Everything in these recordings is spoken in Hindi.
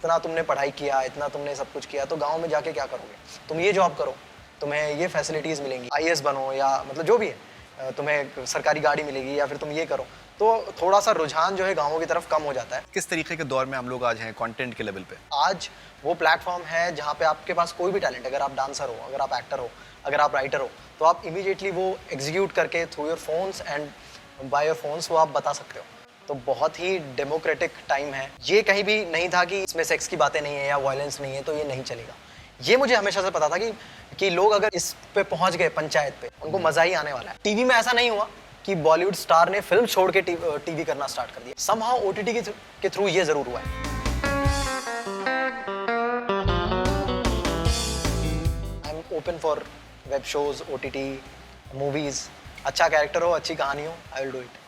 इतना तुमने पढ़ाई किया, इतना तुमने सब कुछ किया, तो गाँव में जाके क्या करोगे? तुम ये जॉब करो, तुम्हें ये फैसिलिटीज़ मिलेंगी, आईएएस बनो या मतलब जो भी है, तुम्हें सरकारी गाड़ी मिलेगी या फिर तुम ये करो। तो थोड़ा-सा रुझान जो है गाँवों की तरफ कम हो जाता है। किस तरीके के दौर में हम लोग आज हैं कंटेंट के लेवल पे? आज वो प्लेटफ़ॉर्म है जहाँ पे आपके पास कोई भी टैलेंट है, अगर आप डांसर हो, अगर आप एक्टर हो, अगर आप राइटर हो, तो आप इमीडिएटली वो एग्ज़ीक्यूट करके through your phones and by your phones वो आप बता सकते हो। तो बहुत ही डेमोक्रेटिक टाइम है। ये कहीं भी नहीं था कि इसमें सेक्स की बातें नहीं है या वायलेंस नहीं है, तो ये नहीं चलेगा। ये मुझे हमेशा से पता था कि लोग अगर इस पे पहुँच गए पंचायत पे, उनको मज़ा ही आने वाला है। टीवी में ऐसा नहीं हुआ कि बॉलीवुड स्टार ने फ़िल्म छोड़ के टीवी करना स्टार्ट कर दिया। समहाउ ओटीटी के थ्रू ये ज़रूर हुआ है। I am open for web shows, OTT, movies. अच्छा कैरेक्टर हो, अच्छी कहानी हो, आई विल डू इट।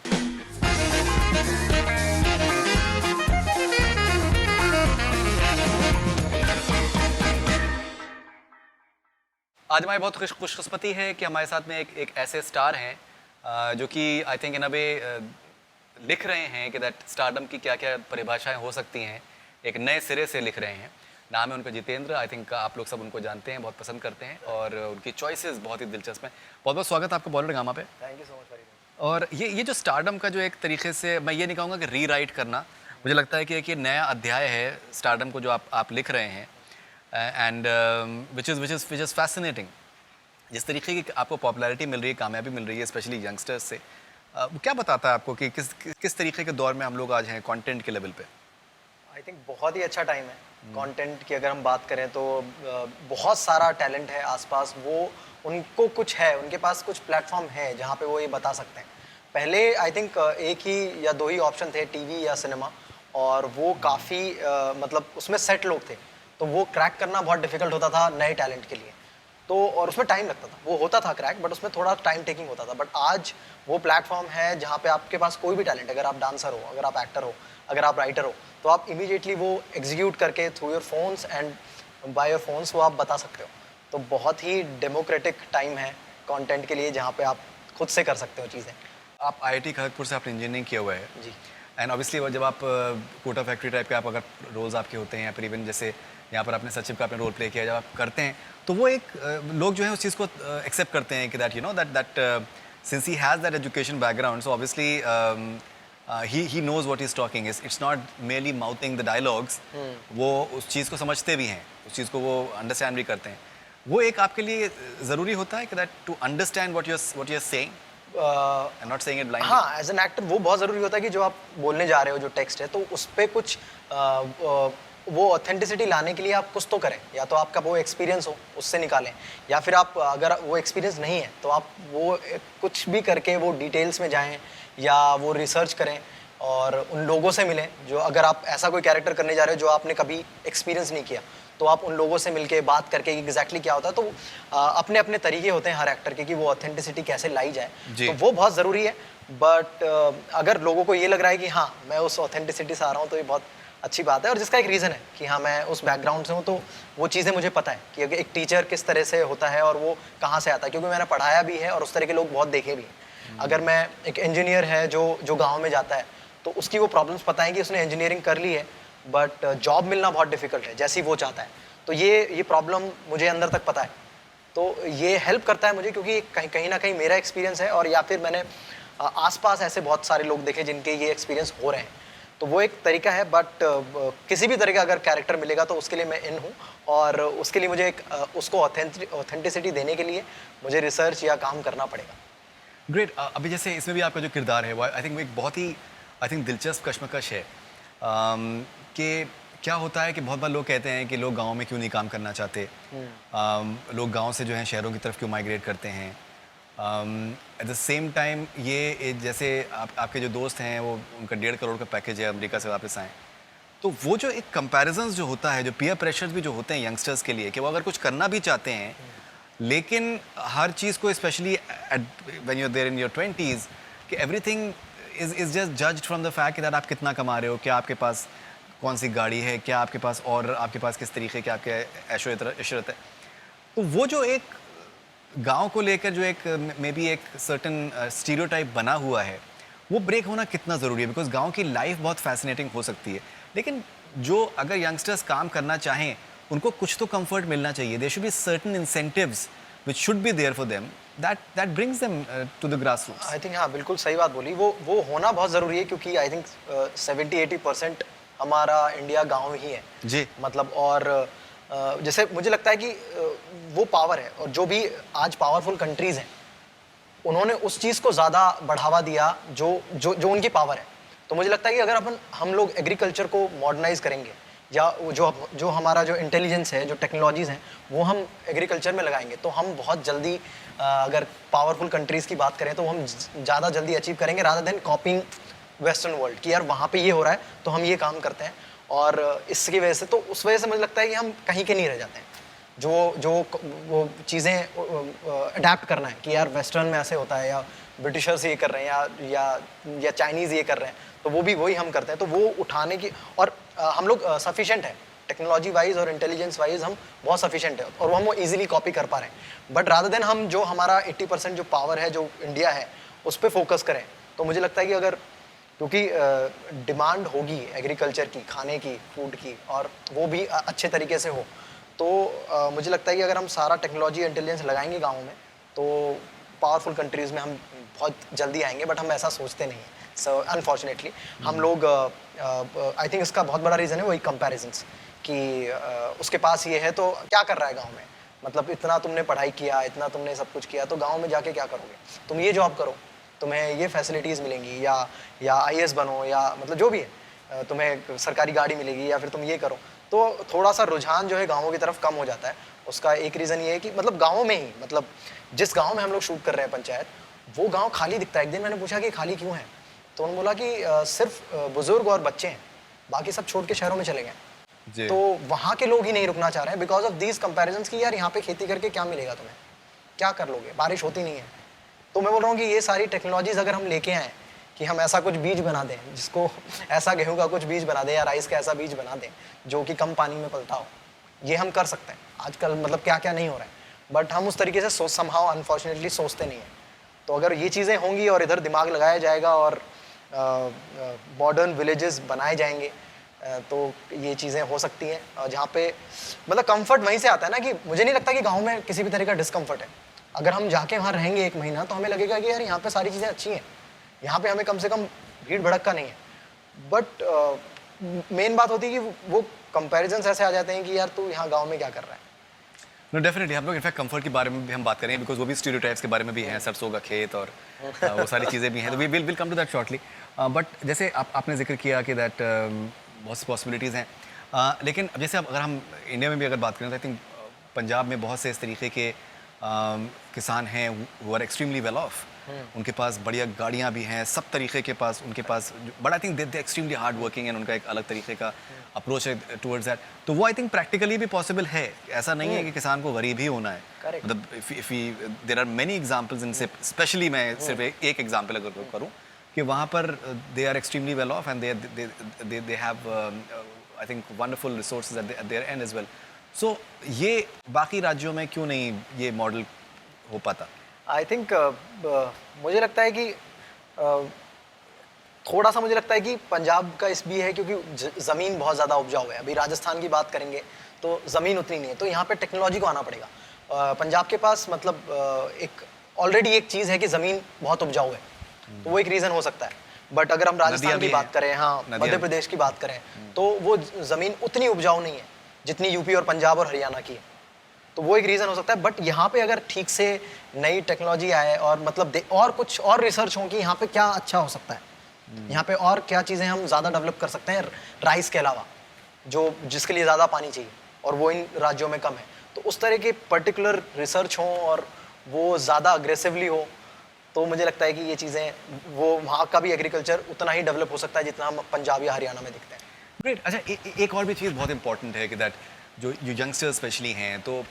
आज हमारी बहुत खुशकिस्मती है कि हमारे साथ में एक ऐसे स्टार हैं जो कि आई थिंक इन अ वे लिख रहे हैं कि दैट स्टारडम की क्या क्या परिभाषाएं हो सकती हैं, एक नए सिरे से लिख रहे हैं। नाम है उनका जितेंद्र। आई थिंक आप लोग सब उनको जानते हैं, बहुत पसंद करते हैं और उनकी चॉइसेस बहुत ही दिलचस्प हैं। बहुत बहुत स्वागत है आपका बॉलीवुड गामा पे। Thank you so much for और ये जो स्टारडम का जो एक तरीके से, मैं ये नहीं कहूँगा कि रीराइट करना, मुझे लगता है कि एक ये नया अध्याय है स्टारडम को जो आप लिख रहे हैं एंड विच इज़ फैसिनेटिंग। जिस तरीके की आपको पॉपुलैरिटी मिल रही है, कामयाबी मिल रही है स्पेशली यंगस्टर्स से, वो क्या बताता है आपको कि किस तरीके के दौर में हम लोग आज हैं कंटेंट के लेवल पे? आई थिंक बहुत ही अच्छा टाइम है। कंटेंट की अगर हम बात करें तो बहुत सारा टैलेंट है आसपास। वो उनको कुछ है, उनके पास कुछ प्लेटफॉर्म है जहाँ पे वो ये बता सकते हैं। पहले आई थिंक एक ही या दो ही ऑप्शन थे, टीवी या सिनेमा, और वो काफ़ी मतलब उसमें सेट लोग थे, तो वो क्रैक करना बहुत डिफिकल्ट होता था नए टैलेंट के लिए। तो और उसमें टाइम लगता था, वो होता था क्रैक, बट उसमें थोड़ा टाइम टेकिंग होता था। बट आज वो प्लेटफॉर्म है जहाँ पे आपके पास कोई भी टैलेंट है, अगर आप डांसर हो, अगर आप एक्टर हो, अगर आप राइटर हो, तो आप इमीडिएटली वो एग्जीक्यूट करके through your phones and by your phones वो आप बता सकते हो। तो बहुत ही डेमोक्रेटिक टाइम है कंटेंट के लिए, जहाँ पे आप खुद से कर सकते हो चीज़ें। आप आईआईटी खड़गपुर से आपने इंजीनियरिंग किया हुआ है जी। एंड ऑब्वियसली जब आप कोटा फैक्ट्री टाइप के आप अगर रोल्स आपके होते हैं या फिर इवन जैसे यहाँ पर आपने सचिव का आपने रोल प्ले किया, जब आप करते हैं तो वो एक लोग जो है उस चीज़ को एक्सेप्ट करते हैं कि that you know that since he has that education background, so obviously he knows what is talking, it's not merely mouthing the dialogues. वो उस चीज़ को समझते भी हैं, उस चीज़ को वो अंडरस्टैंड भी करते हैं। वो एक आपके लिए ज़रूरी होता है कि that to understand what you are saying, I am not saying it blindly. हाँ, एज एन एक्टर वो बहुत ज़रूरी होता है कि जो आप बोलने जा रहे हो, जो टेक्स्ट है, तो उस पे कुछ वो ऑथेंटिसिटी लाने के लिए आप कुछ तो करें। या तो आपका वो एक्सपीरियंस हो, उससे निकालें, या फिर आप अगर वो एक्सपीरियंस नहीं है तो आप वो कुछ भी करके वो डिटेल्स में जाएं या वो रिसर्च करें और उन लोगों से मिलें जो, अगर आप ऐसा कोई कैरेक्टर करने जा रहे हो जो आपने कभी एक्सपीरियंस नहीं किया, तो आप उन लोगों से मिलके बात करके एग्जैक्टली क्या होता है। तो अपने अपने तरीके होते हैं हर एक्टर के कि वो ऑथेंटिसिटी कैसे लाई जाए, तो वो बहुत ज़रूरी है। बट अगर लोगों को ये लग रहा है कि हाँ मैं उस ऑथेंटिसिटी से आ रहा हूँ, तो ये बहुत अच्छी बात है। और जिसका एक रीज़न है कि हाँ मैं उस बैकग्राउंड से हूँ, तो वो चीज़ें मुझे पता है कि एक टीचर किस तरह से होता है और वो कहाँ से आता है, क्योंकि मैंने पढ़ाया भी है और उस तरह के लोग बहुत देखे भी हैं। अगर मैं एक इंजीनियर है जो गाँव में जाता है, तो उसकी वो प्रॉब्लम्स पता है कि उसने इंजीनियरिंग कर ली है बट जॉब मिलना बहुत डिफिकल्ट है जैसी वो चाहता है। तो ये प्रॉब्लम मुझे अंदर तक पता है, तो ये हेल्प करता है मुझे, क्योंकि कहीं ना कहीं मेरा एक्सपीरियंस है और या फिर मैंने आसपास ऐसे बहुत सारे लोग देखे जिनके ये एक्सपीरियंस हो रहे हैं। तो वो एक तरीका है। बट किसी भी तरह का अगर कैरेक्टर मिलेगा तो उसके लिए मैं इन हूँ, और उसके लिए मुझे उसको ऑथेंटिसिटी देने के लिए मुझे रिसर्च या काम करना पड़ेगा। ग्रेट। अभी जैसे इसमें भी आपका जो किरदार है वो आई थिंक एक बहुत ही दिलचस्प कश्मकश है कि क्या होता है कि बहुत बार लोग कहते हैं कि लोग गाँव में क्यों नहीं काम करना चाहते, लोग गाँव से जो है शहरों की तरफ क्यों माइग्रेट करते हैं। एट द सेम टाइम ये जैसे आपके जो दोस्त हैं वो उनका 1.5 करोड़ का पैकेज है, अमेरिका से वापस आए, तो वो जो एक कंपैरिजंस जो होता है, जो पीयर प्रेशर्स भी जो होते हैं यंगस्टर्स के लिए कि वो अगर कुछ करना भी चाहते हैं, लेकिन हर चीज़ को specially when you are there in your 20s कि everything is just judged from the fact that आप कितना कमा रहे हो, क्या आपके पास कौन सी गाड़ी है, क्या आपके पास, और आपके पास किस तरीके के आपके ऐशो इशरत है। तो वो जो एक गांव को लेकर जो एक मे बी एक सर्टन स्टीरियोटाइप बना हुआ है, वो ब्रेक होना कितना ज़रूरी है, बिकॉज गांव की लाइफ बहुत फैसिनेटिंग हो सकती है, लेकिन जो अगर यंगस्टर्स काम करना चाहें उनको कुछ तो कंफर्ट मिलना चाहिए. There should be certain incentives which should be there for them that brings them to the grassroots. I think हाँ, बिल्कुल सही बात बोली. वो होना बहुत ज़रूरी है क्योंकि आई थिंक 70-80% हमारा इंडिया गांव ही है जी. मतलब. और जैसे मुझे लगता है कि वो पावर है, और जो भी आज पावरफुल कंट्रीज़ हैं उन्होंने उस चीज़ को ज़्यादा बढ़ावा दिया जो जो जो उनकी पावर है. तो मुझे लगता है कि अगर हम लोग एग्रीकल्चर को मॉडर्नाइज करेंगे, या जो हमारा जो इंटेलिजेंस है, जो टेक्नोलॉजीज़ हैं, वो हम एग्रीकल्चर में लगाएंगे, तो हम बहुत जल्दी अगर पावरफुल कंट्रीज़ की बात करें तो हम ज़्यादा जल्दी अचीव करेंगे रादर देन कॉपिंग वेस्टर्न वर्ल्ड कि यार वहाँ पे ये हो रहा है तो हम ये काम करते हैं. और इसकी वजह से, तो उस वजह से मुझे लगता है कि हम कहीं के नहीं रह जाते हैं. वो चीज़ें अडेप्ट करना है कि यार वेस्टर्न में ऐसे होता है, या ब्रिटिशर्स ये कर रहे हैं, या चाइनीज़ ये कर रहे हैं, तो वो भी वही हम करते हैं. तो वो उठाने की, और हम लोग सफिशेंट है टेक्नोलॉजी वाइज और इंटेलिजेंस वाइज, हम बहुत सफिशेंट है और हम वो इजीली कॉपी कर पा रहे हैं. बट रादर देन हम जो हमारा 80% जो पावर है जो इंडिया है उस पर फोकस करें, तो मुझे लगता है कि अगर, क्योंकि डिमांड होगी एग्रीकल्चर की, खाने की, फूड की, और वो भी अच्छे तरीके से हो, तो मुझे लगता है कि अगर हम सारा टेक्नोलॉजी इंटेलिजेंस लगाएंगे गाँव में तो पावरफुल कंट्रीज़ में हम बहुत जल्दी आएंगे. बट हम ऐसा सोचते नहीं हैं. सो अनफॉर्चुनेटली हम लोग, आई थिंक इसका बहुत बड़ा रीज़न है वही कंपैरिजन्स कि उसके पास ये है तो क्या कर रहा है गांव में, मतलब इतना तुमने पढ़ाई किया, इतना तुमने सब कुछ किया, तो गांव में जाके क्या करोगे, तुम ये जॉब करो, तुम्हें ये फैसिलिटीज़ मिलेंगी, या आईएएस बनो, या मतलब जो भी है, तुम्हें सरकारी गाड़ी मिलेगी, या फिर तुम ये करो. तो थोड़ा सा रुझान जो है गाँवों की तरफ कम हो जाता है. उसका एक रीज़न ये है कि मतलब गाँवों में ही, मतलब जिस गाँव में हम लोग शूट कर रहे हैं पंचायत, वो गाँव खाली दिखता है. एक दिन मैंने पूछा कि खाली क्यों है, तो उन्होंने बोला कि सिर्फ बुजुर्ग और बच्चे हैं, बाकी सब छोड़ के शहरों में चले गए. तो वहाँ के लोग ही नहीं रुकना चाह रहे हैं बिकॉज ऑफ दीज कंपैरिजंस कि यार यहाँ पे खेती करके क्या मिलेगा तुम्हें, क्या कर लोगे, बारिश होती नहीं है. तो मैं बोल रहा हूँ कि ये सारी टेक्नोलॉजीज अगर हम लेके आएँ कि हम ऐसा कुछ बीज बना दें, जिसको ऐसा गेहूँ का कुछ बीज बना दें, या राइस का ऐसा बीज बना दें जो कि कम पानी में पलता हो, ये हम कर सकते हैं. आजकल मतलब क्या क्या नहीं हो रहा है, बट हम उस तरीके से समहाउ अनफॉर्चुनेटली सोचते नहीं हैं. तो अगर ये चीज़ें होंगी और इधर दिमाग लगाया जाएगा और मॉडर्न विलेजेस बनाए जाएंगे, तो ये चीज़ें हो सकती हैं. जहाँ पे मतलब कंफर्ट वहीं से आता है ना, कि मुझे नहीं लगता कि गांव में किसी भी तरह का डिस्कम्फर्ट है. अगर हम जाके वहाँ रहेंगे 1 महीना तो हमें लगेगा कि यार यहाँ पे सारी चीज़ें अच्छी हैं, यहाँ पे हमें कम से कम भीड़ भड़क का नहीं है. बट मेन बात होती है कि वो कंपैरिजन्स ऐसे आ जाते हैं कि यार तू यहाँ गाँव में क्या कर रहा है. नो डेफिनेटली हम लोग इनफैक्ट कंफर्ट के बारे में भी हम बात करेंगे बिकॉज वो भी स्टीरियोटाइप्स के बारे में भी हैं, सरसों का खेत और वो सारी चीज़ें भी हैं. तो we will come to that shortly. But जैसे आपने जिक्र किया कि दैट बहुत सी पॉसिबिलिटीज़ हैं. लेकिन अब जैसे अगर हम इंडिया में भी अगर बात करें तो आई थिंक पंजाब में बहुत से इस तरीके के किसान हैं वो आर एक्सट्रीमली वेल ऑफ. उनके पास बढ़िया गाड़ियाँ भी हैं, सब तरीके के पास उनके पास, but I think they extremely hard working and उनका एक अलग तरीके का अप्रोच है टुवर्ड्स दैट. तो वो आई थिंक प्रैक्टिकली भी पॉसिबल है. ऐसा नहीं है कि किसान को गरीब ही होना है. मतलब देयर आर मेनी एग्जांपल्स इनसे, स्पेशली मैं सिर्फ एक एग्जांपल अगर करूँ कि वहाँ पर they are extremely well off and they have I think wonderful resources at there and as well. So ये बाकी राज्यों में क्यों नहीं ये मॉडल हो पाता? आई थिंक मुझे लगता है कि थोड़ा सा मुझे लगता है कि पंजाब का इस भी है क्योंकि ज़मीन बहुत ज़्यादा उपजाऊ है. अभी राजस्थान की बात करेंगे तो ज़मीन उतनी नहीं है, तो यहाँ पे टेक्नोलॉजी को आना पड़ेगा. पंजाब के पास मतलब एक ऑलरेडी एक चीज़ है कि ज़मीन बहुत उपजाऊ है, तो वो एक रीज़न हो सकता है. बट अगर हम राजस्थान की बात करें, हाँ मध्य प्रदेश की बात करें, तो वो ज़मीन उतनी उपजाऊ नहीं है जितनी यूपी और पंजाब और हरियाणा की है. तो वो एक रीज़न हो सकता है. बट यहाँ पे अगर ठीक से नई टेक्नोलॉजी आए और मतलब और कुछ और रिसर्च हो कि यहाँ पे क्या अच्छा हो सकता है, यहाँ पे और क्या चीज़ें हम ज़्यादा डेवलप कर सकते हैं राइस के अलावा, जो जिसके लिए ज़्यादा पानी चाहिए और वो इन राज्यों में कम है, तो उस तरह के पर्टिकुलर रिसर्च हो और वो ज़्यादा अग्रेसिवली हो, तो मुझे लगता है कि ये चीज़ें, वो वहाँ का भी एग्रीकल्चर उतना ही डेवलप हो सकता है जितना हम पंजाब या हरियाणा में दिखते हैं. ग्रेट. अच्छा, एक और भी चीज़ बहुत इंपॉर्टेंट है कि दैट जो यंगस्टर्स स्पेशली हैं, तो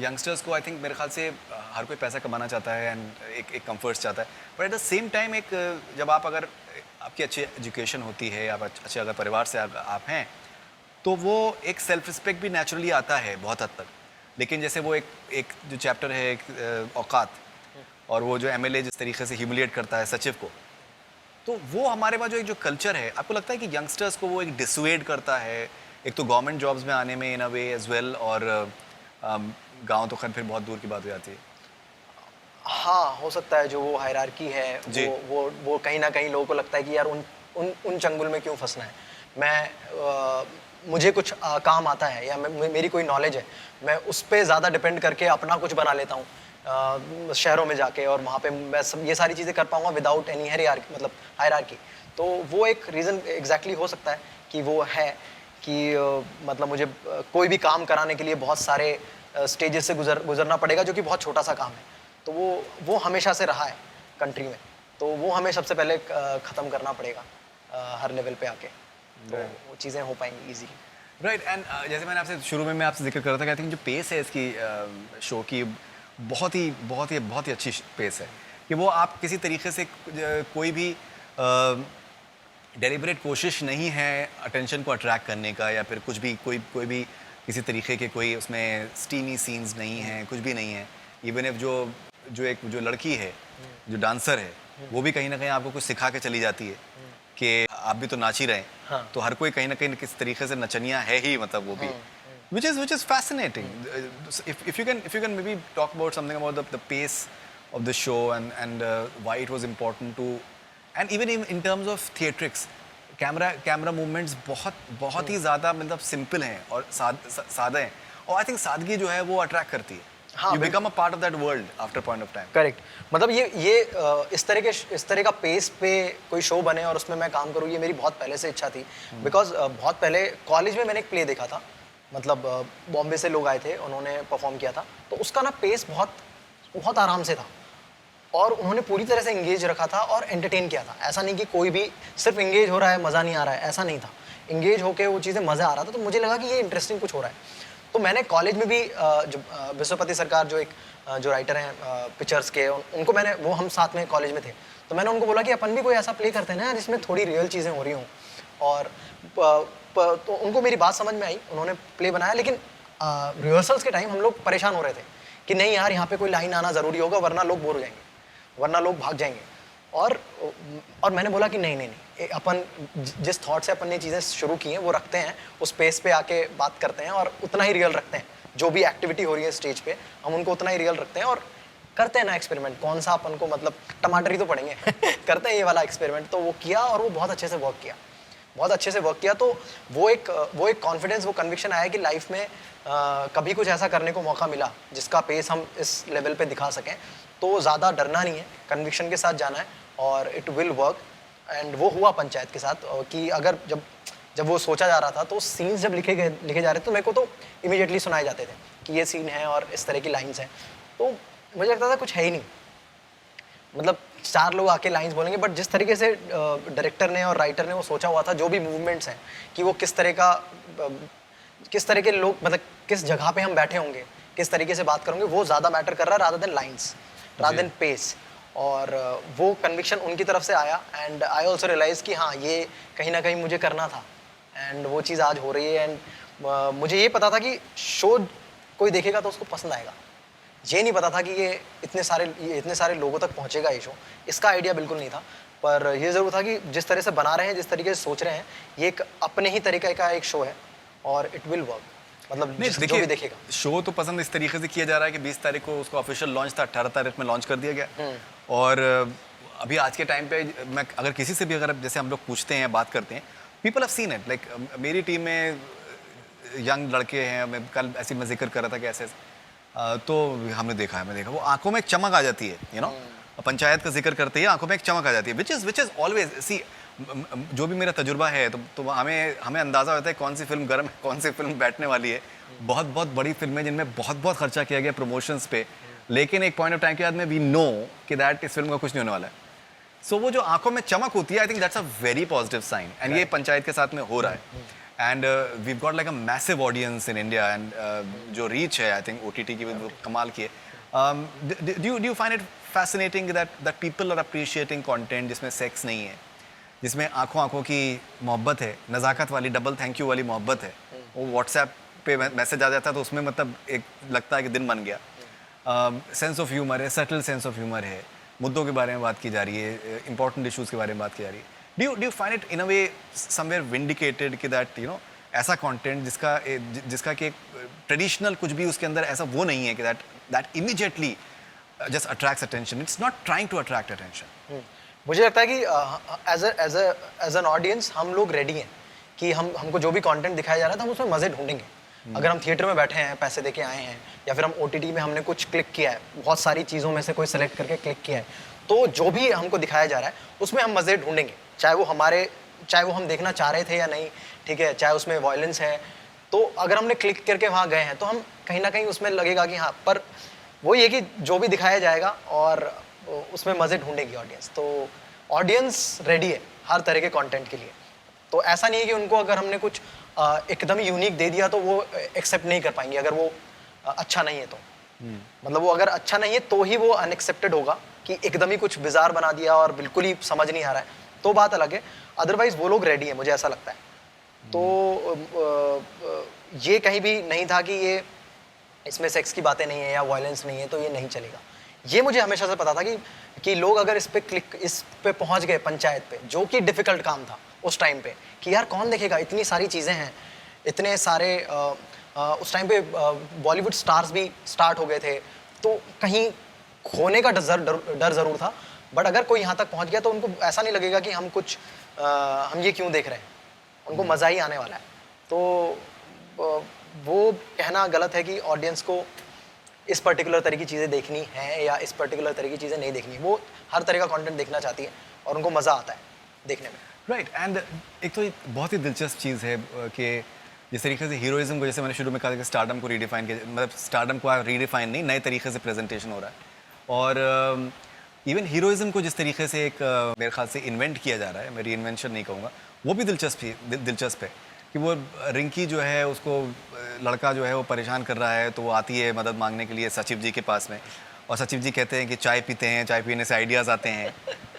यंगस्टर्स को आई थिंक मेरे ख्याल से हर कोई पैसा कमाना चाहता है एंड एक कंफर्ट चाहता है. But at the same time एक जब आप अगर आपकी अच्छी एजुकेशन होती है, आप अच्छे अगर परिवार से आप हैं, तो वो एक सेल्फ रिस्पेक्ट भी नेचुरली आता है बहुत हद तक. लेकिन जैसे वो एक जो चैप्टर है एक औकात, और वो जो एमएलए जिस तरीके से ह्यूमिलिएट करता है सचिव को, तो वो हमारे पास जो एक जो कल्चर है, आपको लगता है कि यंगस्टर्स को वो एक डिसुएड करता है एक तो गवर्नमेंट जॉब्स में आने में इन अ वे एज वेल, और गांव तो खैर फिर बहुत दूर की बात हो जाती है। हाँ, हो सकता है जो वो हायरार्की है जी। वो कहीं न कहीं लोगों को लगता है कि यार उन चंगुल में क्यों फँसना है। मुझे कुछ काम आता है या मेरी कोई नॉलेज है, मैं उस पे ज़्यादा डिपेंड करके अपना कुछ बना लेता हूँ शहरों में जाके, और वहाँ पे मैं सब ये सारी चीज़ें कर पाऊँगा विदाउट एनी हायरार्की। तो वो एक रीज़न एग्ज़ैक्टली हो सकता है कि वो है कि मतलब मुझे कोई भी काम कराने के लिए बहुत सारे स्टेजेस से गुजरना पड़ेगा, जो कि बहुत छोटा सा काम है। तो वो हमेशा से रहा है कंट्री में, तो वो हमें सबसे पहले ख़त्म करना पड़ेगा हर लेवल पे आके, तो वो चीज़ें हो पाएंगी ईजीली। राइट। एंड जैसे मैंने आपसे शुरू में मैं आपसे जिक्र कर रहा था कि आई थिंक जो पेस है इसकी शो की बहुत ही अच्छी पेस है कि वो आप किसी तरीके से कोई भी डेलिबरेट कोशिश नहीं है अटेंशन को अट्रैक्ट करने का, या फिर कुछ भी कोई भी किसी तरीके के कोई उसमें स्टीमी सीन्स नहीं हैं, कुछ भी नहीं है। इवन इफ जो लड़की है, जो डांसर है, वो भी कहीं ना कहीं आपको कुछ सिखा के चली जाती है कि आप भी तो नाच ही रहे हैं। हाँ। तो हर कोई कहीं ना कहीं किस तरीके से नचनिया है ही, मतलब वो भी which is fascinating. If you can maybe talk about something about the pace of the show and why it was important to, and even in terms of theatrics, camera movements बहुत ही ज़्यादा मतलब सिंपल हैं और सादा हैं, और आई थिंक सादगी जो है वो अट्रैक्ट करती है। हाँ, you become a part of that world after point of time. Correct. मतलब इस तरह का पेस पे कोई शो बने और उसमें मैं काम करूँ, ये मेरी बहुत पहले से इच्छा थी। बिकॉज बहुत पहले कॉलेज में मैंने एक प्ले देखा था, मतलब बॉम्बे से लोग आए थे, उन्होंने परफॉर्म किया था, तो उसका ना पेस बहुत आराम से था, और उन्होंने पूरी तरह से इंगेज रखा था और एंटरटेन किया था। ऐसा नहीं कि कोई भी सिर्फ इंगेज हो रहा है मज़ा नहीं आ रहा है, ऐसा नहीं था। इंगेज होके वो चीज़ें मज़ा आ रहा था, तो मुझे लगा कि ये इंटरेस्टिंग कुछ हो रहा है। तो मैंने कॉलेज में भी विश्वपति सरकार जो राइटर हैं पिक्चर्स के, उनको वो हम साथ में कॉलेज में थे, तो मैंने उनको बोला कि अपन भी कोई ऐसा प्ले करते हैं ना जिसमें थोड़ी रियल चीज़ें हो रही हों। और तो उनको मेरी बात समझ में आई, उन्होंने प्ले बनाया, लेकिन रिहर्सल्स के टाइम हम लोग परेशान हो रहे थे कि नहीं यार, यहाँ पे कोई लाइन आना ज़रूरी होगा, वरना लोग बोर हो जाएंगे, वरना लोग भाग जाएंगे। और मैंने बोला कि नहीं, अपन जिस थॉट से अपन ने चीज़ें शुरू की हैं वो रखते हैं, उस पेस पे आके बात करते हैं और उतना ही रियल रखते हैं। जो भी एक्टिविटी हो रही है स्टेज पे, हम उनको उतना ही रियल रखते हैं और करते हैं ना एक्सपेरिमेंट। कौन सा अपन को, मतलब टमाटर ही तो पड़ेंगे करते हैं ये वाला एक्सपेरिमेंट। तो वो किया और वो बहुत अच्छे से वर्क किया। तो वो एक कॉन्फिडेंस, वो कन्विक्शन आया कि लाइफ में कभी कुछ ऐसा करने को मौका मिला जिसका पेस हम इस लेवल पे दिखा सकें, तो ज़्यादा डरना नहीं है, कन्विक्शन के साथ जाना है और इट विल वर्क। एंड वो हुआ पंचायत के साथ कि अगर जब वो सोचा जा रहा था, तो सीन्स जब लिखे जा रहे थे, तो मेरे को तो इमीडिएटली सुनाए जाते थे कि ये सीन है और इस तरह की लाइंस हैं। तो मुझे लगता था कुछ है ही नहीं, मतलब 4 लोग आके लाइंस बोलेंगे, बट जिस तरीके से डायरेक्टर ने और राइटर ने वो सोचा हुआ था, जो भी मूवमेंट्स हैं कि वो किस तरह के लोग, मतलब किस जगह पे हम बैठे होंगे, किस तरीके से बात करेंगे, वो ज़्यादा मैटर कर रहा है rather than lines, rather than pace. और वो कन्विक्शन उनकी तरफ से आया, एंड आई ऑल्सो रियलाइज़ कि हाँ, ये कहीं ना कहीं मुझे करना था, एंड वो चीज़ आज हो रही है। एंड मुझे ये पता था कि शो कोई देखेगा तो उसको पसंद आएगा, ये नहीं पता था कि ये इतने सारे लोगों तक पहुंचेगा ये शो, इसका आइडिया बिल्कुल नहीं था। पर ये ज़रूर था कि जिस तरह से बना रहे हैं, जिस तरीके से सोच रहे हैं, ये एक अपने ही तरीके का एक शो है और इट विल वर्क। मतलब जो भी देखेगा, शो तो पसंद इस तरीके से किया जा रहा है कि 20 तारीख को उसको ऑफिशियल लॉन्च था, 18 तारीख में लॉन्च कर दिया गया। और अभी आज के टाइम पे मैं अगर किसी से भी, अगर जैसे हम लोग पूछते हैं, बात करते हैं, people have seen it. Like मेरी टीम में यंग लड़के हैं, मैं कल ऐसे मैं जिक्र कर रहा था कि ऐसे तो हमने देखा वो आंखों में एक चमक आ जाती है, यू नो, पंचायत का जिक्र करते ही आंखों में एक चमक आ जाती है, विच इज़ ऑलवेज सी। जो भी मेरा तजुर्बा है, तो हमें अंदाज़ा होता है कौन सी फिल्म गर्म है, कौन सी फिल्म बैठने वाली है। बहुत बड़ी फिल्में जिनमें बहुत खर्चा किया गया प्रमोशंस पे, लेकिन एक पॉइंट ऑफ टाइम के बाद में वी नो कि दैट इस फिल्म का कुछ नहीं होने वाला है। सो वो जो आंखों में चमक होती है, I think that's a very positive sign, and ये पंचायत के साथ में हो रहा है। And we've got like a massive audience in India, and जो रीच है आई थिंक OTT की वो कमाल की है। Do you find it fascinating that people are appreciating content जिसमें सेक्स नहीं है, जिसमें आंखों की मोहब्बत है, नज़ाकत वाली, डबल थैंक यू वाली मोहब्बत है। वो व्हाट्सएप पे मैसेज आ जाता है तो उसमें मतलब एक लगता है कि दिन बन गया। सेंस ऑफ ह्यूमर है, सटल सेंस ऑफ ह्यूमर है, मुद्दों के बारे में बात की जा रही है, इंपॉर्टेंट इश्यूज़ के बारे में बात की जा रही है, do you find it in a way somewhere vindicated कि दैट ऐसा कंटेंट जिसका कि ट्रेडिशनल कुछ भी उसके अंदर ऐसा वो नहीं है कि that immediately just attracts attention, it's not trying to attract attention? मुझे लगता है कि एज एन ऑडियंस हम लोग रेडी हैं कि हमको जो भी कंटेंट दिखाया जा रहा है हम उसमें मज़े ढूंढेंगे। अगर हम थिएटर में बैठे हैं, पैसे दे के आए हैं, या फिर हम OTT में हमने कुछ क्लिक किया है, बहुत सारी चीज़ों में से कोई सेलेक्ट करके क्लिक किया है, तो जो भी हमको दिखाया जा रहा है उसमें हम मज़े ढूंढेंगे, चाहे वो हम देखना चाह रहे थे या नहीं, ठीक है, चाहे उसमें वायलेंस है। तो अगर हमने क्लिक करके वहाँ गए हैं तो हम कहीं ना कहीं उसमें लगेगा कि हाँ, पर वो ये कि जो भी दिखाया जाएगा और उसमें मज़े ढूंढेगी ऑडियंस। तो ऑडियंस रेडी है हर तरह के कंटेंट के लिए। तो ऐसा नहीं है कि उनको अगर हमने कुछ एकदम ही यूनिक दे दिया तो वो एक्सेप्ट नहीं कर पाएंगे अगर वो अच्छा नहीं है तो। मतलब वो अगर अच्छा नहीं है तो ही वो अनएक्सेप्टेड होगा, कि एकदम ही कुछ बिजार बना दिया और बिल्कुल ही समझ नहीं आ रहा है तो बात अलग है। अदरवाइज वो लोग रेडी है, मुझे ऐसा लगता है। तो ये कहीं भी नहीं था कि ये इसमें सेक्स की बातें नहीं है या वायलेंस नहीं है तो ये नहीं चलेगा। ये मुझे हमेशा से पता था कि लोग अगर इस पे पहुंच गए पंचायत पे, जो कि डिफ़िकल्ट काम था उस टाइम पे, कि यार कौन देखेगा, इतनी सारी चीज़ें हैं, इतने सारे उस टाइम पे बॉलीवुड स्टार्स भी स्टार्ट हो गए थे, तो कहीं खोने का डर ज़रूर था। बट अगर कोई यहाँ तक पहुँच गया तो उनको ऐसा नहीं लगेगा कि हम ये क्यों देख रहे हैं, उनको मज़ा ही आने वाला है। तो वो कहना गलत है कि ऑडियंस को इस पर्टिकुलर तरह की चीज़ें देखनी है या इस पर्टिकुलर तरह की चीज़ें नहीं देखनी है। वो हर तरह का कंटेंट देखना चाहती है और उनको मज़ा आता है देखने में। राइट एंड एक तो बहुत ही दिलचस्प चीज़ है कि जिस तरीके से हीरोइज्म को, जैसे मैंने शुरू में कहा कि स्टारडम को रीडिफाइन किया, मतलब स्टारडम को रीडिफाइन नहीं, नए तरीके से प्रेजेंटेशन हो रहा है। और इवन हीरोइज्म को जिस तरीके से एक मेरे ख्याल से इन्वेंट किया जा रहा है, मैं रीइन्वेंशन नहीं कहूँगा, वो भी दिलचस्प है कि वो रिंकी जो है उसको लड़का जो है वो परेशान कर रहा है, तो वो आती है मदद मांगने के लिए सचिव जी के पास में, और सचिव जी कहते हैं कि चाय पीते हैं, चाय पीने से आइडियाज़ आते हैं,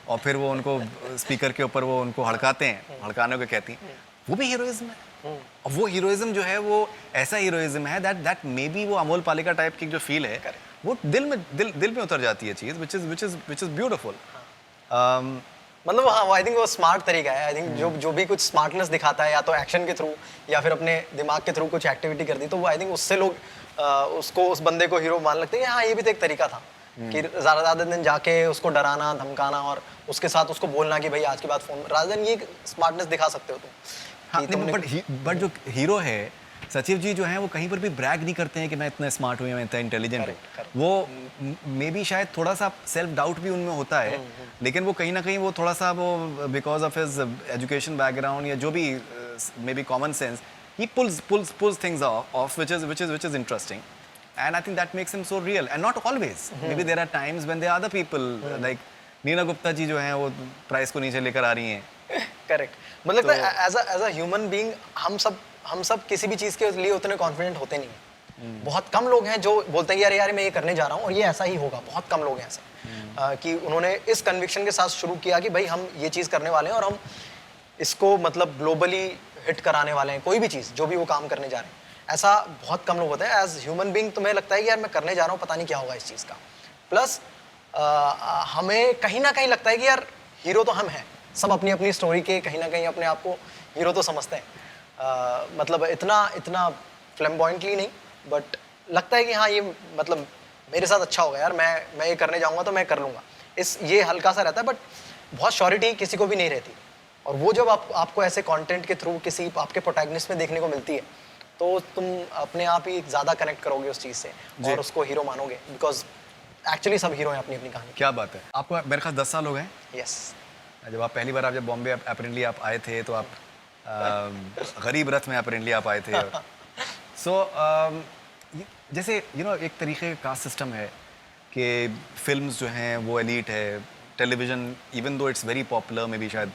और फिर वो उनको स्पीकर के ऊपर वो उनको हड़काते हैं, हड़काने को कहती हैं। वो भी हीरोइज्म है। और वो हीरोइज्म जो है वो ऐसा हीरोइज्म है दैट मे बी वो अमोल पालेकर टाइप की जो फील है वो दिल में उतर जाती है चीज़, विच इज़ ब्यूटीफुल। मतलब हाँ, आई थिंक वो स्मार्ट तरीका है। आई थिंक जो भी कुछ स्मार्टनेस दिखाता है, या तो एक्शन के थ्रू या फिर अपने दिमाग के थ्रू कुछ एक्टिविटी कर दी, तो वो आई थिंक उससे लोग उस बंदे को हीरो मान लगते हैं। हाँ, ये भी तो एक तरीका था कि ज़्यादा दिन जाके उसको डराना, धमकाना और उसके साथ उसको बोलना कि भाई आज के बाद फ़ोन, रादर देन ये स्मार्टनेस दिखा सकते हो तुम। हाँ, बट जो हीरो है सचिव जी जो हैं वो कहीं पर भी ब्रैग नहीं करते हैं कि मैं इतना स्मार्ट हूँ या मैं इतना इंटेलिजेंट हूँ। वो मे बी शायद थोड़ा सा सेल्फ डाउट भी उनमें होता है, लेकिन वो कहीं ना कहीं वो थोड़ा सा वो because of his education background या जो भी may be common sense, he pools things of which is interesting, and I think that makes him so real, and not always. Maybe there are times when there are other people like Neena Gupta ji जो हैं वो प्राइस को नीचे लेकर आ रही हैं। करेक्ट, मतलब एज अ ह्यूमन बीइंग हम सब किसी भी चीज़ के लिए उतने कॉन्फिडेंट होते नहीं हैं। बहुत कम लोग हैं जो बोलते हैं कि अरे यार मैं ये करने जा रहा हूँ और ये ऐसा ही होगा। बहुत कम लोग हैं ऐसे कि उन्होंने इस कन्विक्शन के साथ शुरू किया कि भाई हम ये चीज़ करने वाले हैं और हम इसको मतलब ग्लोबली हिट कराने वाले हैं, कोई भी चीज़ जो भी वो काम करने जा रहे हैं। ऐसा बहुत कम लोग होते हैं। एज ह्यूमन बीइंग तुम्हें लगता है कि यार मैं करने जा रहा हूँ, पता नहीं क्या होगा इस चीज़ का। प्लस हमें कहीं ना कहीं लगता है कि यार हीरो तो हम हैं, सब अपनी अपनी स्टोरी के कहीं ना कहीं अपने आप को हीरो तो समझते हैं। मतलब इतना फ्लैम्बॉयंटली नहीं, बट लगता है कि हाँ ये मतलब मेरे साथ अच्छा होगा यार, मैं ये करने जाऊँगा तो मैं कर लूँगा। ये हल्का सा रहता है, बट बहुत श्योरिटी किसी को भी नहीं रहती। और वो जब आपको ऐसे कंटेंट के थ्रू किसी आपके प्रोटैगनिस्ट में देखने को मिलती है, तो तुम अपने आप ही ज़्यादा कनेक्ट करोगे उस चीज़ से और उसको हीरो मानोगे, बिकॉज एक्चुअली सब हीरो हैं अपनी अपनी कहानी। क्या बात है। आपको मेरे ख्याल 10 साल हो गए। यस। जब आप पहली बार जब बॉम्बे अपेरेंटली आप आए थे तो आप गरीब रथ में अपेरेंटली आप आए थे। सो जैसे एक तरीके का कास्ट सिस्टम है कि फिल्म्स जो हैं वो एलीट है, television even though it's very popular, maybe शायद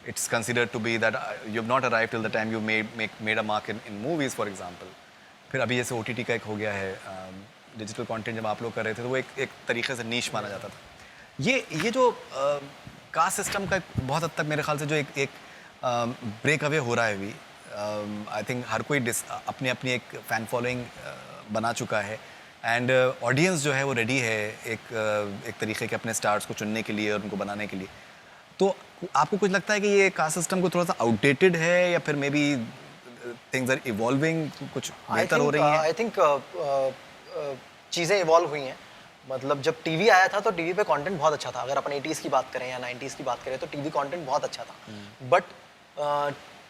it's considered to be that you have not arrive till the time you made a mark in movies for example. फिर अभी जैसे OTT का एक हो गया है, डिजिटल कंटेंट जब आप लोग कर रहे थे तो वो एक तरीके से नीश माना जाता था। ये जो कास्ट सिस्टम का बहुत हद तक मेरे ख्याल से जो एक ब्रेक अवे हो रहा है अभी, आई थिंक हर कोई अपनी अपनी एक फ़ैन फॉलोइंग बना चुका है एंड ऑडियंस जो है वो रेडी है एक तरीके के अपने स्टार्स को चुनने के लिए और उनको बनाने के लिए। तो आपको कुछ लगता है कि ये कास्ट सिस्टम को थोड़ा सा आउटडेटेड है या फिर maybe things are evolving, कुछ बेहतर हो रही हैं? आई थिंक चीज़ें इवॉल्व हुई हैं। मतलब जब टीवी आया था तो टीवी पे कंटेंट बहुत अच्छा था। अगर अपन 80s की बात करें या 90s की बात करें तो टीवी कंटेंट बहुत अच्छा था। बट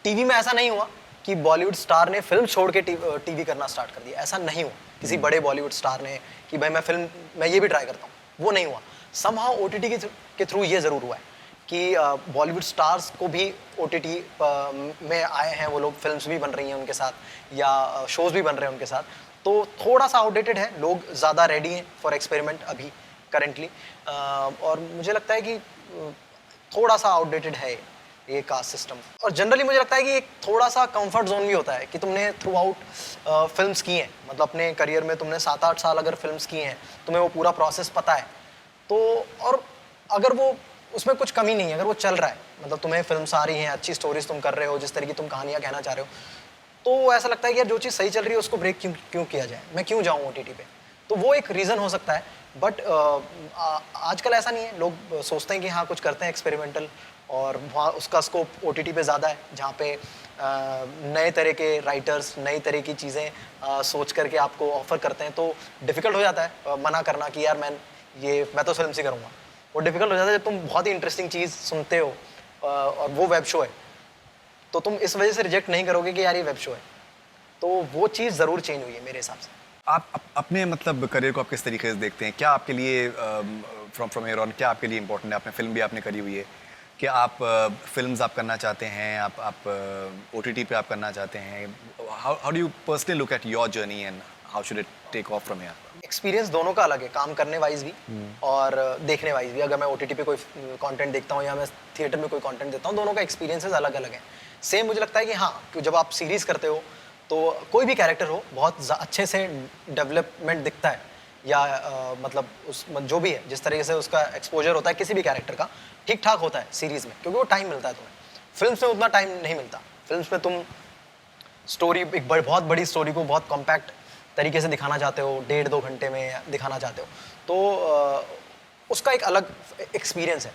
टीवी में ऐसा नहीं हुआ कि बॉलीवुड स्टार ने फिल्म छोड़ के टीवी करना स्टार्ट कर दिया। ऐसा नहीं हुआ किसी बड़े बॉलीवुड स्टार ने कि भाई मैं ये भी ट्राई करता हूँ, वो नहीं हुआ। समहाउ ओटीटी के थ्रू ये ज़रूर हुआ है कि बॉलीवुड स्टार्स को भी ओटीटी में आए हैं, वो लोग, फिल्म्स भी बन रही हैं उनके साथ या शोज़ भी बन रहे हैं उनके साथ। तो थोड़ा सा आउटडेटेड है, लोग ज़्यादा रेडी हैं फॉर एक्सपेरिमेंट अभी करेंटली। और मुझे लगता है कि थोड़ा सा आउटडेटेड है ये कास्ट सिस्टम। और जनरली मुझे लगता है कि एक थोड़ा सा कंफर्ट जोन भी होता है कि तुमने थ्रू आउट फिल्म्स की हैं, मतलब अपने करियर में तुमने 7-8 साल अगर फिल्म्स की हैं, तुम्हें वो पूरा प्रोसेस पता है। तो और अगर वो उसमें कुछ कमी नहीं है, अगर वो चल रहा है, मतलब तुम्हें फिल्म्स आ रही हैं, अच्छी स्टोरीज तुम कर रहे हो, जिस तरह की तुम कहानियाँ कहना चाह रहे हो, तो ऐसा लगता है कि यार जो चीज़ सही चल रही है उसको ब्रेक क्यों किया जाए, मैं क्यों जाऊँ ओटीटी पे। तो वो एक रीज़न हो सकता है। बट आजकल ऐसा नहीं है, लोग सोचते हैं कि हाँ कुछ करते हैं एक्सपेरिमेंटल, और वहाँ उसका स्कोप ओटीटी पे ज़्यादा है, जहाँ पे नए तरह के राइटर्स नई तरह की चीज़ें सोच करके आपको ऑफर करते हैं। तो डिफ़िकल्ट हो जाता है मना करना कि यार मैं तो फिल्म से करूँगा। वो डिफ़िकल्ट हो जाता है जब तुम बहुत ही इंटरेस्टिंग चीज़ सुनते हो और वो वेब शो है, तो तुम इस वजह से रिजेक्ट नहीं करोगे कि यार ये वेब शो है। तो वो चीज़ ज़रूर चेंज हुई है मेरे हिसाब से। आप अपने मतलब करियर को आप किस तरीके से देखते हैं? क्या आपके लिए फ्रॉम हियर ऑन क्या आपके लिए इम्पोर्टेंट है? आपने फिल्म भी आपने करी हुई है कि आप फिल्म्स आप करना चाहते हैं, आप ओटीटी पे आप करना चाहते हैं। How do you personally look at your journey and how should it take off from here? Experience दोनों का अलग है, काम करने वाइज भी और देखने वाइज भी। अगर मैं ओटीटी पे कोई कंटेंट देखता हूँ या मैं थिएटर में कोई कंटेंट देखता हूँ, दोनों का एक्सपीरियंसेस अलग अलग है। सेम मुझे लगता है कि हाँ, कि जब आप सीरीज़ करते हो तो कोई भी कैरेक्टर हो, बहुत अच्छे से डेवलपमेंट दिखता है, या मतलब जो भी है, जिस तरीके से उसका एक्सपोजर होता है किसी भी कैरेक्टर का, ठीक ठाक होता है सीरीज़ में, क्योंकि वो टाइम मिलता है तुम्हें। फिल्म्स में उतना टाइम नहीं मिलता। फिल्म्स में तुम स्टोरी, एक बहुत बड़ी स्टोरी को बहुत कॉम्पैक्ट तरीके से दिखाना चाहते हो, 1.5-2 घंटे में दिखाना चाहते हो, तो उसका एक अलग एक्सपीरियंस है।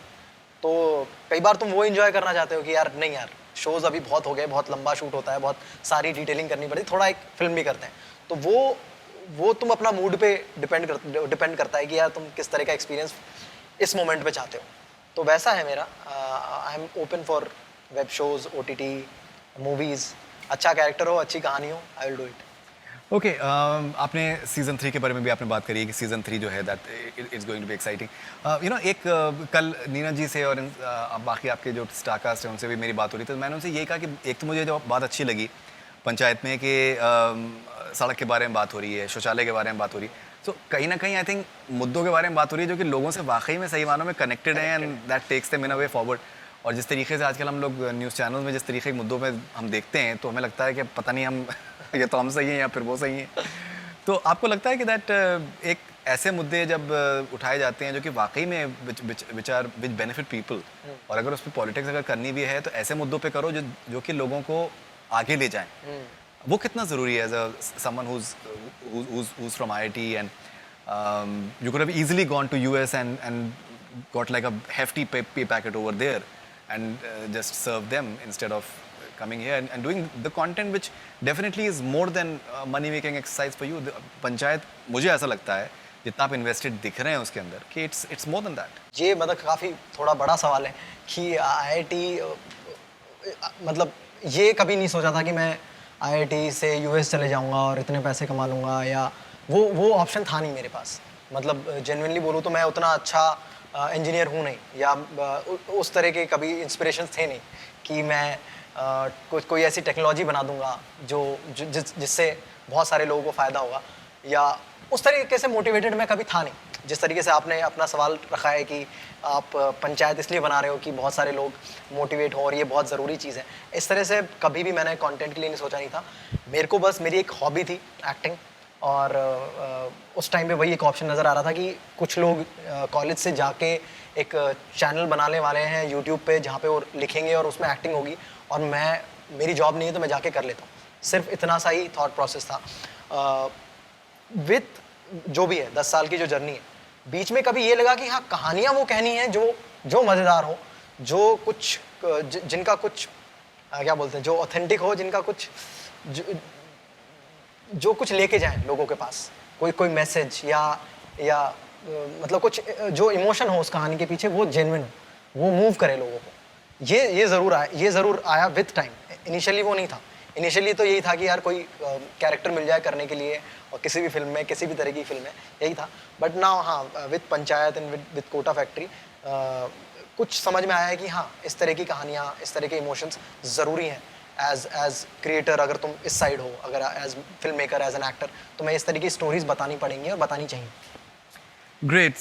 तो कई बार तुम वो एंजॉय करना चाहते हो कि यार नहीं यार, शोज़ अभी बहुत हो गए, बहुत लंबा शूट होता है, बहुत सारी डिटेलिंग करनी पड़ती है, थोड़ा एक फिल्म भी करते हैं। तो वो तुम अपना मूड पे डिपेंड करता है कि यार तुम किस तरह का एक्सपीरियंस इस मोमेंट पे चाहते हो। तो वैसा है मेरा। I am open for web shows, OTT, movies. अच्छा कैरेक्टर हो, अच्छी कहानी हो, I will do it. Okay, आपने सीज़न 3 के बारे में भी आपने बात करी है कि सीज़न 3 जो है that it's going to be exciting. You know, एक कल नीना जी से और बाकी आपके जो स्टार कास्ट हैं उनसे भी मेरी बात हो रही थी, तो मैंने उनसे यही कहा कि एक तो मुझे जो बात अच्छी लगी पंचायत में कि सड़क के बारे में बात हो रही है, शौचालय के बारे में बात हो रही है, तो कहीं ना कहीं आई थिंक मुद्दों के बारे में बात हो रही है जो कि लोगों से वाकई में सही मानों में कनेक्टेड हैं and that takes them in a way forward. और जिस तरीके से आजकल हम लोग न्यूज़ चैनल्स में जिस तरीके के मुद्दों में हम देखते हैं, तो हमें लगता है कि पता नहीं हम ये तो हम सही हैं या फिर वो सही हैं। तो आपको लगता है कि दैट एक ऐसे मुद्दे जब उठाए जाते हैं जो कि वाकई में विच बेनिफिट पीपल, और अगर उस पर पॉलिटिक्स अगर करनी भी है तो ऐसे मुद्दों पे करो जो कि लोगों को आगे ले जाएं, वो कितना ज़रूरी है? As a someone who's from IIT and you could have easily gone to US and got like a hefty pay packet over there and just served them instead of coming here and doing the content which definitely is more than money making exercise for you. Panchayat, मुझे ऐसा लगता है जितना आप इन्वेस्टेड दिख रहे हैं उसके अंदर, कि it's more than that. ये मतलब काफ़ी थोड़ा बड़ा सवाल है कि IIT, मतलब ये कभी नहीं सोचा था कि मैं IIT से US चले जाऊंगा और इतने पैसे कमा लूँगा, या वो ऑप्शन था नहीं मेरे पास। मतलब जेन्युइनली बोलूँ तो मैं उतना अच्छा इंजीनियर हूँ नहीं, या उस तरह के कभी इंस्पिरेशंस थे नहीं कि मैं कोई ऐसी टेक्नोलॉजी बना दूंगा जिससे बहुत सारे लोगों को फ़ायदा होगा, या उस तरीके से मोटिवेटेड मैं कभी था नहीं। जिस तरीके से आपने अपना सवाल रखा है कि आप पंचायत इसलिए बना रहे हो कि बहुत सारे लोग मोटिवेट हों और ये बहुत ज़रूरी चीज़ है, इस तरह से कभी भी मैंने कंटेंट के लिए नहीं सोचा नहीं था। मेरे को बस मेरी एक हॉबी थी एक्टिंग, और उस टाइम पे वही एक ऑप्शन नज़र आ रहा था कि कुछ लोग कॉलेज से जाके एक चैनल बनाने वाले हैं यूट्यूब पे जहाँ पे वो लिखेंगे और उसमें एक्टिंग होगी, और मेरी जॉब नहीं है तो मैं जाके कर लेता हूँ। सिर्फ इतना सा ही थॉट प्रोसेस था। विथ जो भी है 10 साल की जो जर्नी है, बीच में कभी ये लगा कि हाँ कहानियाँ वो कहनी है जो मज़ेदार हो, जो कुछ जिनका कुछ क्या बोलते हैं, जो ऑथेंटिक हो, जिनका कुछ जो कुछ लेके जाएं लोगों के पास, कोई मैसेज या मतलब कुछ जो इमोशन हो उस कहानी के पीछे, वो जेन्युइन हो, वो मूव करे लोगों को। ये ज़रूर आया विद टाइम। इनिशियली वो नहीं था। इनिशियली तो यही था कि यार कोई कैरेक्टर मिल जाए करने के लिए, और किसी भी फिल्म में, किसी भी तरह की फिल्म में, यही था। बट नाउ हाँ, with Panchayat and with Kota factory कुछ समझ में आया है कि हाँ, इस तरह की कहानियाँ, इस तरह के इमोशंस ज़रूरी हैं एज क्रिएटर। अगर तुम इस साइड हो, अगर as film maker, as an actor, तुम्हें इस तरह की स्टोरीज बतानी पड़ेंगी और बतानी चाहिए। ग्रेट।